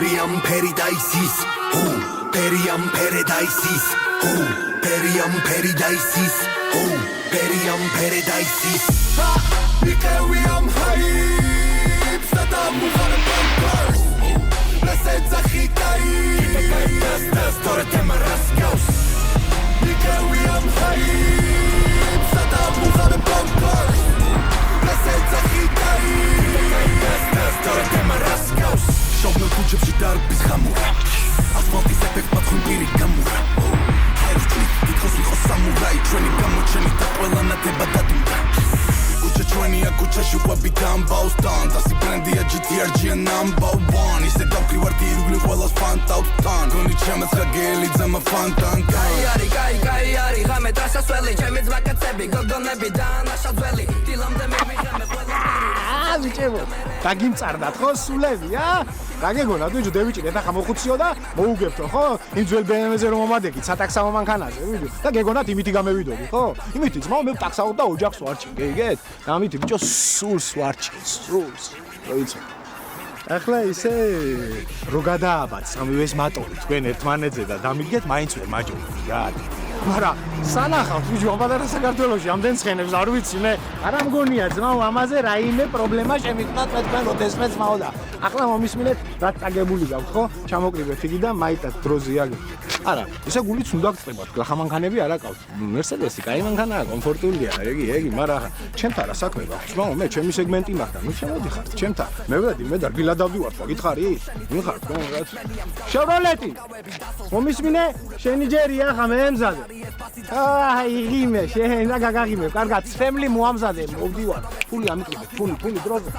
Periam Paradise Who Periam Paradise Who Periam Paradise Who Periam Paradise Mikeriam Hype Sadam Mukhane Bunkers Let's Zachitai Test Toretema Raskaus Mikeriam Hype Sadam Mukhane Bunkers Let's Zachitai Test Toretema Raskaus Shobno kuchepshi darbis khamura Asfaltis efekt matkhun piri kamura Hairutli kitkhos vikho samurai Treni gamocheni da qwela naდება dadunda Kucha trenia kucha shuqabi dambaustan Dasi brandia GTRG number 1 Ise davqivardhi irugli qwelas fantaustan Goni chemes khageli dzama fantan Kai ari game dasasveli Chemi dzma katsebi gogonnebi da nashadzveli Dilamde mimigeme qwela ბიჭებო, დაგიმწარდათ ხო სულები, გაგეგონათ ვიჯო დევიჭირე და ხამოხუციო და მოუგებთო ხო? იმ ძველ BMW-ზე რომ მომადექით სატაქსამო მანქანაზე, ვიჯო. და გეგონათ იმითი გამევიდოდი, ხო? იმითი ძმაო მე ვტაქსავ და ოჯახს ვარჩი, გიგეთ? და ამითი ბიჭო სულს ვარჩი, სულს. როიცო. ახლა ისე რო გადააბათ სამივეს მატორი თქვენ ერთმანეთზე და დამიდგეთ მაინც ვერ მაჯობთ რა. მაგრამ სანახავთ ვიჯო ამ პატარა საქართველოში ამდენ ცხენებს არ ვიცი მე არა მგონია ძმაო ამაზე რაიმე პრობლემა შემიქმნათ მე თქვენ ოდესმე ძმაო და ახლა მომისმინეთ რა წაგებული გაქვთ ხო ჩამოკრიბეთ იგი და მაიტად დროზე აგეთ არა ესე გულიც უნდა გწებათ გლახა მანქანები არ აკავთ მერსედესი კაი მანქანაა კომფორტულია ეგი მაგრამ ჩემთან რა საქმე გაქვს ძმაო მე ჩემი სეგმენტი მაქვს და ნუ შემოდიხართ ჩემთან მე ვედი მე და რგილად დავდივართ ხო გითხარი მიხარ ხო რაც შევროლეტი მომისმინე შენი ჯერია ხა მე მზადე იღიმე შენ და გაგაღიმე კარგად ცრემლი მოამზადე მოვდივარ ფული ამიყრიბეთ ფული დროზე